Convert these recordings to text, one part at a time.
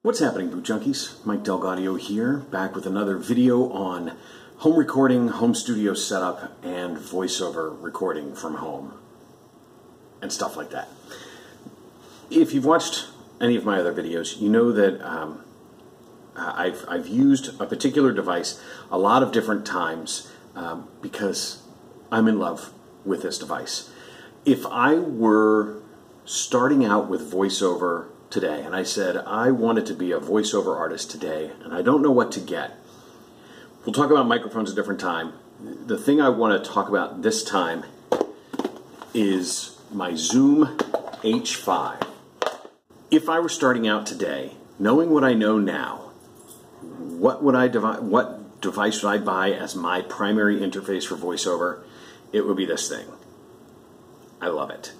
What's happening, Boot Junkies? Mike Delgadio here, back with another video on home recording, home studio setup, and voiceover recording from home, and stuff like that. If you've watched any of my other videos, you know that I've used a particular device a lot of different times because I'm in love with this device. If I were starting out with voiceover today, and I said I wanted to be a voiceover artist today, and I don't know what to get. We'll talk about microphones a different time. The thing I want to talk about this time is my Zoom H5. If I were starting out today, knowing what I know now, what device would I buy as my primary interface for voiceover? It would be this thing. I love it.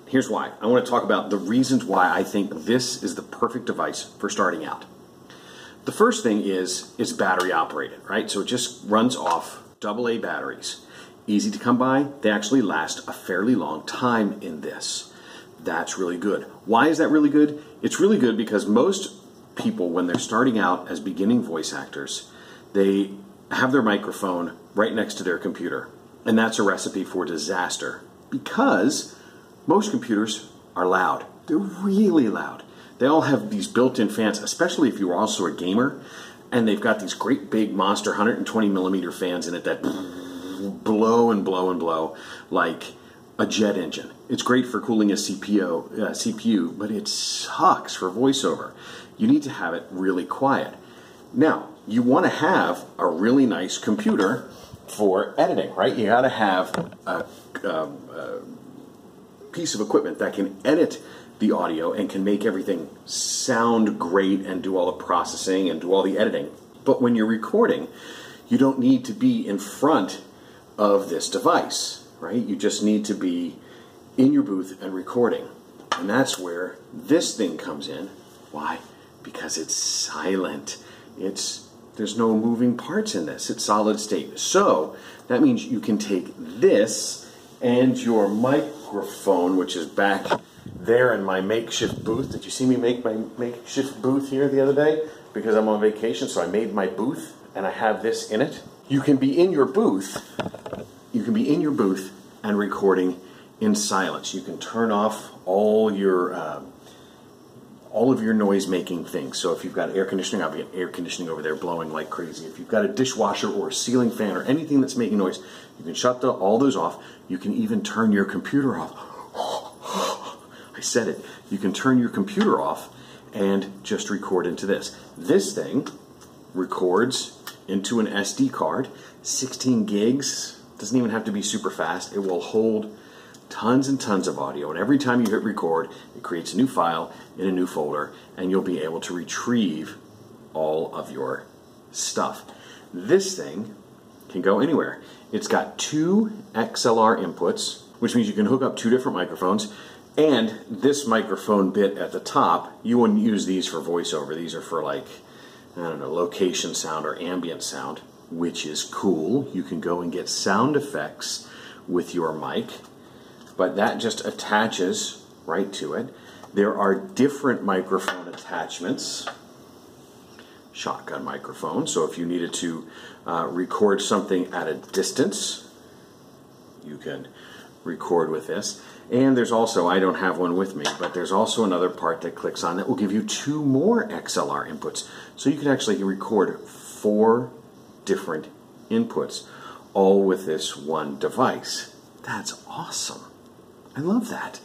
Here's why. I want to talk about the reasons why I think this is the perfect device for starting out. The first thing is it's battery operated, right? So it just runs off AA batteries. Easy to come by. They actually last a fairly long time in this. That's really good. Why is that really good? It's really good because most people, when they're starting out as beginning voice actors, they have their microphone right next to their computer. And that's a recipe for disaster because most computers are loud. They're really loud. They all have these built-in fans, especially if you're also a gamer, and they've got these great big monster 120 millimeter fans in it that blow and blow and blow like a jet engine. It's great for cooling a CPU, but it sucks for voiceover. You need to have it really quiet. Now, you want to have a really nice computer for editing, right? You got to have a piece of equipment that can edit the audio and can make everything sound great and do all the processing and do all the editing. But when you're recording, you don't need to be in front of this device, right? You just need to be in your booth and recording. And that's where this thing comes in. Why? Because it's silent. There's no moving parts in this. It's solid state. So that means you can take this and your microphone, which is back there in my makeshift booth. Did you see me make my makeshift booth here the other day? Because I'm on vacation, so I made my booth, and I have this in it. You can be in your booth. You can be in your booth and recording in silence. You can turn off all of your noise-making things. So if you've got air conditioning, I'll be air conditioning over there blowing like crazy. If you've got a dishwasher or a ceiling fan or anything that's making noise, you can shut all those off. You can even turn your computer off. I said it. You can turn your computer off and just record into this. This thing records into an SD card, 16 gigs. Doesn't even have to be super fast. It will hold tons and tons of audio, and every time you hit record, it creates a new file in a new folder, and you'll be able to retrieve all of your stuff. This thing can go anywhere. It's got 2 XLR inputs, which means you can hook up 2 different microphones, and this microphone bit at the top, you wouldn't use these for voiceover. These are for, like, I don't know, location sound or ambient sound, which is cool. You can go and get sound effects with your mic, but that just attaches right to it. There are different microphone attachments. Shotgun microphone, so if you needed to record something at a distance, you can record with this. And there's also, I don't have one with me, but there's also another part that clicks on that will give you 2 more XLR inputs. So you can actually record 4 different inputs, all with this one device. That's awesome. I love that.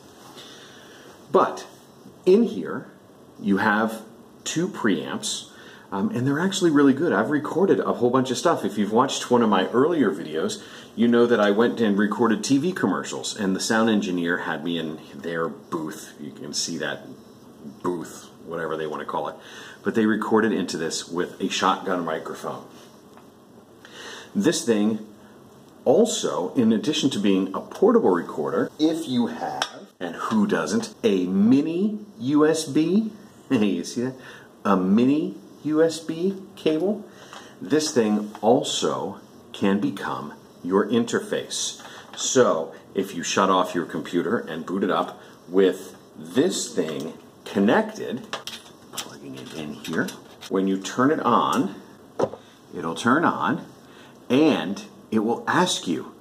But in here, you have 2 preamps, and they're actually really good. I've recorded a whole bunch of stuff. If you've watched one of my earlier videos, you know that I went and recorded TV commercials, and the sound engineer had me in their booth. You can see that booth, whatever they want to call it. But they recorded into this with a shotgun microphone. This thing also, in addition to being a portable recorder, if you have, and who doesn't, a mini USB, you see that? A mini USB cable, this thing also can become your interface. So if you shut off your computer and boot it up with this thing connected, plugging it in here. When you turn it on, it'll turn on, and it will ask you,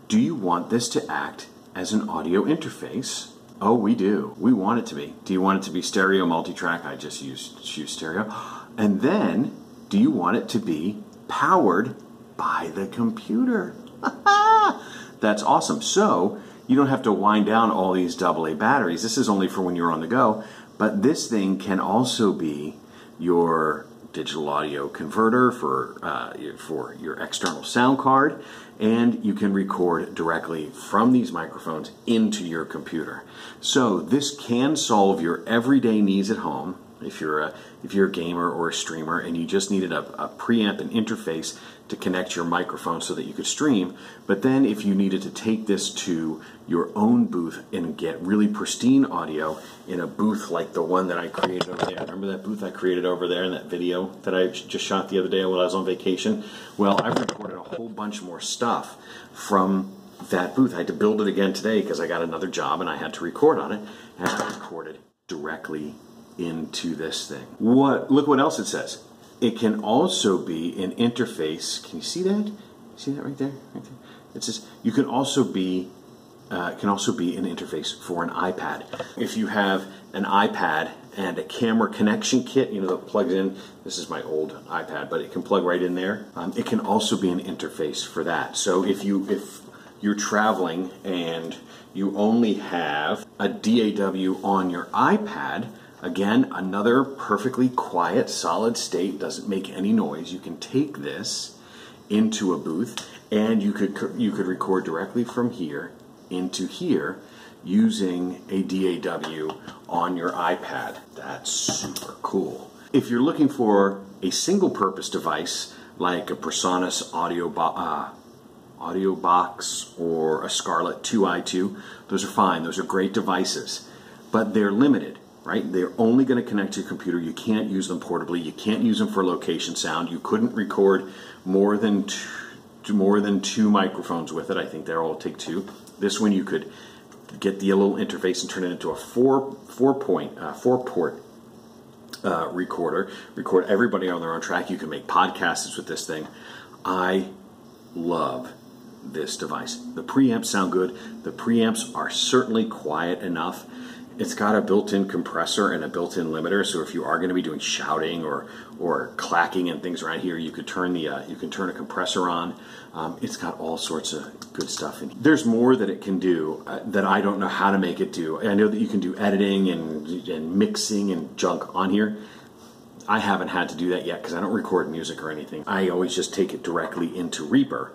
do you want this to act as an audio interface? Oh, we do. We want it to be. Do you want it to be stereo multi-track? I just choose stereo. And then, do you want it to be powered by the computer? That's awesome. So, you don't have to wind down all these AA batteries. This is only for when you're on the go. But this thing can also be your digital audio converter for your external sound card, and you can record directly from these microphones into your computer. So this can solve your everyday needs at home. If you're a gamer or a streamer and you just needed a preamp and interface to connect your microphone so that you could stream, but then if you needed to take this to your own booth and get really pristine audio in a booth like the one that I created over there. Remember that booth I created over there in that video that I just shot the other day while I was on vacation? Well, I've recorded a whole bunch more stuff from that booth. I had to build it again today because I got another job and I had to record on it, and I recorded directly into this thing. Look what else it says. It can also be an interface. Can you see that? See that right there? Right there. It says you can also be an interface for an iPad. If you have an iPad and a camera connection kit, that plugs in. This is my old iPad, but it can plug right in there. It can also be an interface for that. So if you're traveling and you only have a DAW on your iPad, again, another perfectly quiet, solid state, doesn't make any noise. You can take this into a booth and you could record directly from here into here using a DAW on your iPad. That's super cool. If you're looking for a single-purpose device like a PreSonus audio box or a Scarlett 2i2, those are fine. Those are great devices, but they're limited. Right? They're only going to connect to your computer. You can't use them portably. You can't use them for location sound. You couldn't record more than two microphones with it. I think they'll all take two. This one you could get the little interface and turn it into a four port recorder. Record everybody on their own track. You can make podcasts with this thing. I love this device. The preamps sound good. The preamps are certainly quiet enough. It's got a built-in compressor and a built-in limiter, so if you are going to be doing shouting or clacking and things around here, you could turn a compressor on. It's got all sorts of good stuff in here. There's more that it can do that I don't know how to make it do. I know that you can do editing and mixing and junk on here. I haven't had to do that yet because I don't record music or anything. I always just take it directly into Reaper.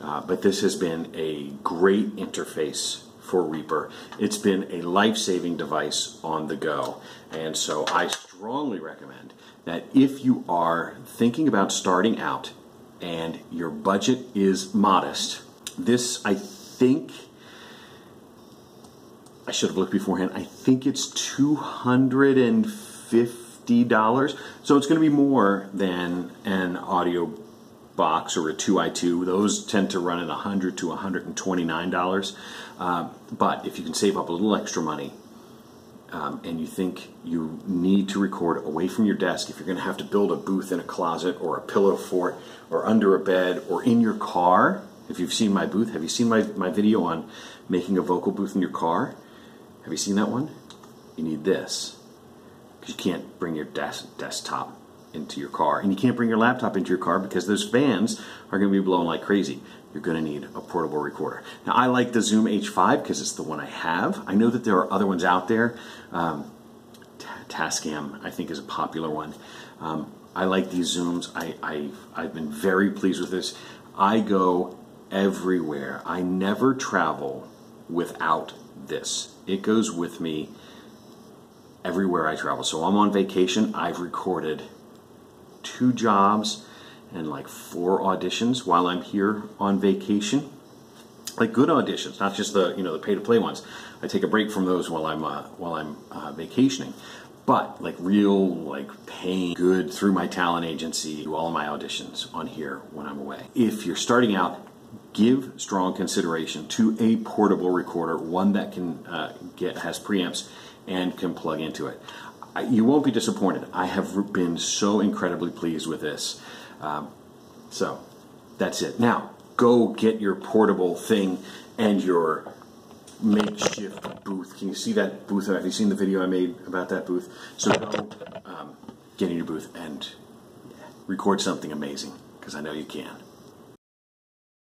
But this has been a great interface for Reaper. It's been a life-saving device on the go, and so I strongly recommend that if you are thinking about starting out and your budget is modest, this, I think, I should have looked beforehand, I think it's $250, so it's going to be more than an audio box or a 2i2. Those tend to run at $100 to $129. But if you can save up a little extra money and you think you need to record away from your desk, if you're going to have to build a booth in a closet or a pillow fort or under a bed or in your car, if you've seen my booth, have you seen my video on making a vocal booth in your car? Have you seen that one? You need this because you can't bring your desktop into your car, and you can't bring your laptop into your car because those fans are going to be blowing like crazy. You're going to need a portable recorder. Now, I like the Zoom H5 because it's the one I have. I know that there are other ones out there. Tascam, I think, is a popular one. I like these Zooms. I've been very pleased with this. I go everywhere. I never travel without this. It goes with me everywhere I travel. So I'm on vacation. I've recorded 2 jobs and like 4 auditions while I'm here on vacation. Like good auditions, not just the the pay-to-play ones. I take a break from those while I'm vacationing. But like real paying good through my talent agency, do all of my auditions on here when I'm away. If you're starting out, give strong consideration to a portable recorder, one that can has preamps and can plug into it. You won't be disappointed. I have been so incredibly pleased with this. So that's it. Now, go get your portable thing and your makeshift booth. Can you see that booth? Have you seen the video I made about that booth? So go get in your booth and record something amazing, because I know you can.